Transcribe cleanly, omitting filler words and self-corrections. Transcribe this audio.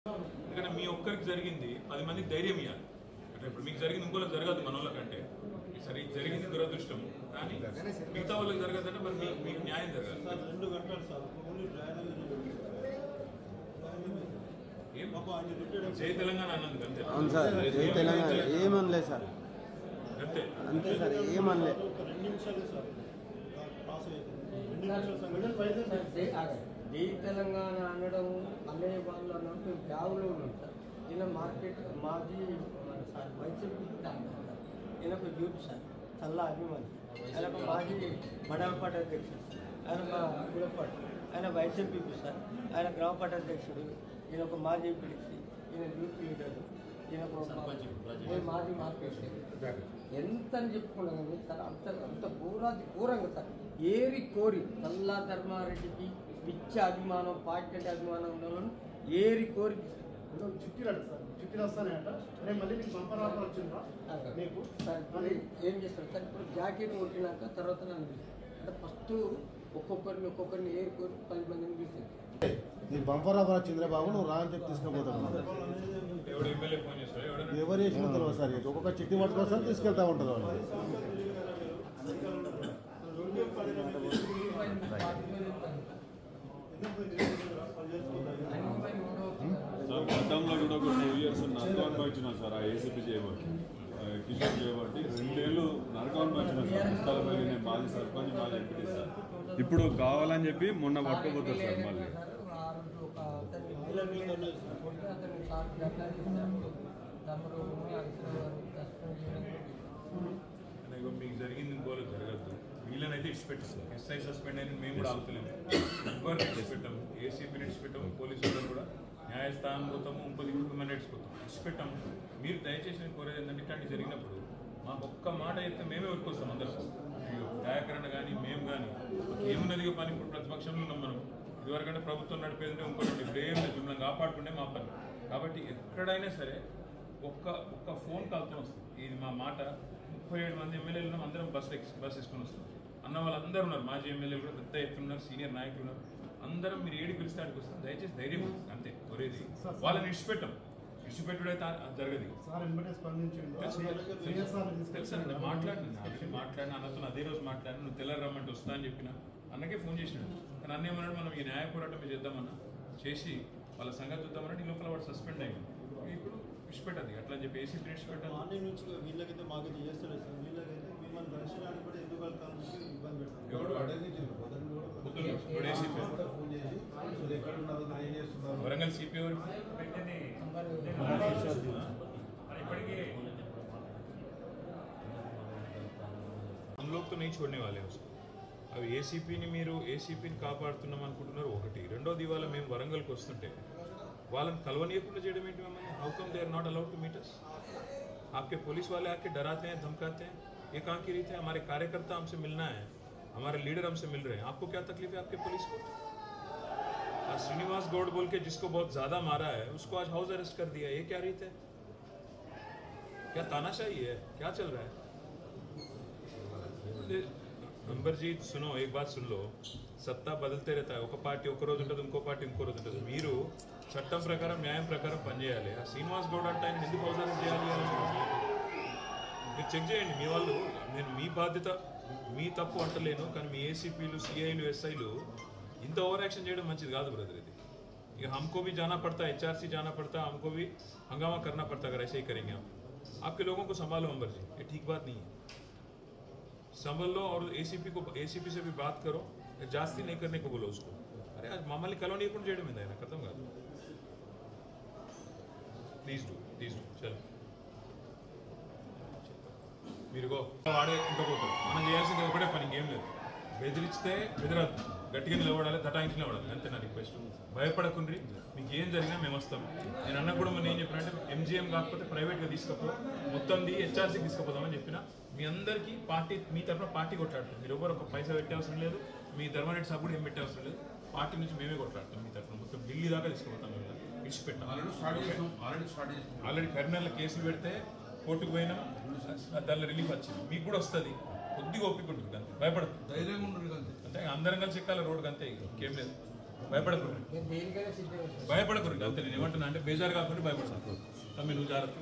ఎందుకంటే మీ ఒక్కరికి జరిగింది 10 మందికి ధైర్యం ఇవ్వాలి. అంటే ఇప్పుడు మీకు జరిగింది ఇంకోళ్ళకి జరగదు, మన వాళ్ళకంటే సరే జరిగింది దురదృష్టం, కానీ మిగతా వాళ్ళకి జరగదంటే మరి మీకు న్యాయం జరగాలి. 2 గంటలు సార్ జై తెలంగాణ అన్నందుకు అంతే. అవును సార్, జై తెలంగాణ ఏమనలేదు సార్, అంతే అంతే సార్, ఏమనలే. 2 నిమిషాలు సార్ జై తెలంగాణ అనడం అనే వాళ్ళు అన్నట్టు మేము బ్యాగులో ఉన్నాం సార్. ఈయన మార్కెట్ మాది సార్ వైసీపీ ఈయన ఒక యూత్ సార్, చల్లా అభిమాని. ఆయన ఒక మాజీ మండల పార్టీ అధ్యక్షుడు, ఆయన మా గుడపాటు, ఆయన వైసీపీ సార్, ఆయన గ్రామ పార్టీ అధ్యక్షుడు, ఈయన ఒక మాజీ పిలిచి, ఈయన యూత్ లీడరు, ఈయన మాజీ మార్కెట్. ఎంత అని చెప్పుకున్నాం కానీ సార్ అంత ఘోరంగా సార్ ఏరి కోరి చల్లా ధర్మారెడ్డికి పిచ్చి అభిమానం, పార్టీ అభిమానం ఉన్న ఏరి కోరి చుట్టిరాడు సార్, చుట్టిలు వస్తానంట. రేపు మళ్ళీ మీకు బంపర్ ఆఫర్ వచ్చిందా మీకు? సార్ ఏం చేస్తారు సార్, ఇప్పుడు జాకెట్ కొట్టినాక తర్వాత నన్ను అంటే ఫస్ట్ ఒక్కొక్కరిని ఏరి కోరి 10 మందిని పిలిచింది. నీకు బంపర్ ఆఫర్ వచ్చిందిరా బాబు, నువ్వు రా అని చెప్పి తీసుకుపోతావు. ఎవరు చేసిన తర్వాత సార్ ఒక్కొక్క చిట్టి పట్టుకోసం తీసుకెళ్తా ఉంటారు వాళ్ళు. సార్ గతంలో కూడా ఒక 2 years నరకం అనుభవించిన సార్ ఆ ఏసీపీ చేయబట్టి కిషోర్ చేయబట్టి 2 ఏళ్ళు నరకం అనుభవించిన సార్. పుస్తకాలపై నేను మాజీ సర్పంచ్, మాజీ ఎంపీ సార్. ఇప్పుడు కావాలని చెప్పి మొన్న పట్టుకోపోతారు సార్ మళ్ళీ. మీకు జరిగింది ఇంకోళ్ళు జరగద్దు, వీళ్ళనైతే ఇచ్చిపెట్టిస్తారు. ఎస్ఐ సస్పెండ్ అయిన మేము కూడా ఆగుతలేము, ఎవరిని ఇచ్చిపెట్టాము, ఏసీపీని ఇచ్చిపెట్టాము, పోలీసు వాళ్ళు కూడా న్యాయస్థానం పోతాము, ఇంకొద్ది మిమ్మల్ని ఇచ్చిపోతాము, ఇచ్చిపెట్టాము. మీరు దయచేసి కోరేది ఏంటంటే ఇట్లాంటి జరిగినప్పుడు మాకు ఒక్క మాట అయితే మేమే ఊరుకొస్తాం అందరం. దయాకరణ కానీ మేము కానీ ఏమున్నదిగా పని. ఇప్పుడు ప్రతిపక్షంలో ఉన్నాం మనం, ఇదివరకంటే ప్రభుత్వం నడిపేదంటే ఇంకోటి ఇప్పుడు ఏం లేదు, మిమ్మల్ని కాపాడుకుంటే మా పని. కాబట్టి ఎక్కడైనా సరే ఒక్క ఫోన్ కాల్తో వస్తుంది. ఇది మా మాట. 37 మంది ఎమ్మెల్యేలు ఉన్నాం, అందరం బస్ వేసుకొని వస్తాం. అన్న వాళ్ళందరూ ఉన్నారు, మాజీ ఎమ్మెల్యేలు కూడా పెద్ద ఎత్తున ఉన్నారు, సీనియర్ నాయకులు ఉన్నారు. అందరం మీరు ఏడికి పిలిస్తే ఆడికి వస్తాం. దయచేసి ధైర్యం అంతే కోరేది. వాళ్ళని ఇచ్చిపెట్టుడైతే జరగదు. తెలుసండి, మాట్లాడిన అన్నతో అదే రోజు మాట్లాడిన, నువ్వు తెల్లారి రమ్మంటే వస్తా అని చెప్పిన అన్నకే ఫోన్ చేసినాడు. కానీ అన్న ఏమన్నాడు, మనం ఈ న్యాయ పోరాటం చేద్దామన్నా చేసి వాళ్ళ సంగతి చూద్దామని లోపల వాడు సస్పెండ్ అయ్యింది. ఇప్పుడు ఇచ్చిపెట్టదు అట్లా అని చెప్పి ఏసీపీ ఇచ్చిపెట్టాలి. మార్నింగ్ నుంచి వీళ్ళకైతే మాకు చేస్తారు సార్, వీళ్ళకైతే మిమ్మల్ని దర్శనానికి కూడా ఎందుకు వెళ్తాను ఇబ్బంది పెడతారు. వరంగల్ సిపి हम लोग तो नहीं छोड़ने वाले उसको. అవి ఏసీపీని కాపాడుతున్నాం అనుకుంటున్నారు ఒకటి. రెండోది ఇవాళ మేము వరంగల్కి వస్తుంటే వాళ్ళని కలవనీయకుండా చేయడం ఏంటి మమ్మల్ని? How come they are not allowed to meet us? आपके पुलिस वाले आके डराते हैं, धमकाते हैं, ये कहाँ की रीत है? हमारे कार्यकर्ता हमसे मिलना है, हमारे लीडर हमसे मिल रहे हैं, आपको क्या तकलीफ है आपके पुलिस को? आज श्रीनिवास गौड़ बोल के जिसको बहुत ज्यादा मारा है उसको आज हाउस अरेस्ट कर दिया, ये क्या रीत है? क्या तानाशाही है? क्या चल रहा है? अंबरजीत सुनो, एक बात सुन लो, सत्ता बदलते रहता है. ఒక పార్టీ ఒక రోజు ఉంటుంది, ఇంకో పార్టీ ఇంకో రోజు ఉంటుంది. మీరు చట్టం ప్రకారం న్యాయం ప్రకారం పనిచేయాలి. ఆ శ్రీనివాస్ గౌడ్ అంటే ఆయన ఎందుకు అవసరం చేయాలి? మీరు చెక్ చేయండి మీ వాళ్ళు. నేను మీ బాధ్యత, మీ తప్పు అంటలేను, కానీ మీ ఏసీపీలు, సిఐలు, ఎస్ఐలు ఇంత ఓవర్ యాక్షన్ చేయడం మంచిది కాదు బ్రదర్. ఇది ఇక हमको भी जाना पड़ता है, HRC जाना पड़ता है, हमको भी हंगामा करना पड़ता है. अगर ऐसे ही करेंगे आप, आपके लोगों को संभालो अंबर जी, ये ठीक बात नहीं है. संभल लो और एसीपी से भी बात करो, जास्ती नहीं करने को बोलो उसको. अरे आज मामली कॉलोनी को చేయడం ఏందైనా खत्म కాదు. ప్లీజ్ డూ చలో మీరుగో వాడే ఇంకోపోతారు. మనం చేయాల్సింది ఒకటే పని, ఇంకేం లేదు. బెదిరిస్తే బెదరద్దు, గట్టిగా నిలబడాలి, తటాయించి నిలబడాలి, అంతే నా రిక్వెస్ట్. భయపడకుండ్రి, మీకు ఏం జరిగినా మేము వస్తాం. నేను అన్న కూడా మనం ఏం చెప్పినంటే MGM కాకపోతే ప్రైవేట్గా తీసుకపో, మొత్తంది HRCకి తీసుకుపోదామని చెప్పిన. మీ అందరికీ పార్టీ, మీ తరఫున పార్టీ కొట్లాడుతాం. మీరు ఎవరు ఒక పైసా పెట్టే అవసరం లేదు, మీ ధర్మరెడ్డి సాబ్ కూడా ఏం పెట్టే అవసరం లేదు. పార్టీ నుంచి మేమే కొట్లాడతాం మీ తరఫున. మొత్తం ఢిల్లీ దాకా తీసుకుపోతాం. మేము ఇచ్చిపెట్టాం. ఆల్రెడీ కరీంనగర్లో కేసులు పెడితే కోర్టుకు పోయినా దానిలో రిలీఫ్ వచ్చింది. మీకు కూడా వస్తుంది, కొద్దిగా ఓపిక ఉంటుంది, అంతే. భయపడదు, ధైర్యంగా ఉంటుంది అంతే. అందరం కలిసి ఎక్కాలి రోడ్డుకి, అంతే, ఇంకేం లేదు. భయపడకూడదు నేను దేనికైనా సిద్ధంగా ఉంటాను. భయపడకూడదు అంతే. నేను ఏమంటున్నా అంటే బేజారు కాకుండా భయపడతాను. తమ్మి నువ్వు జాగ్రత్త.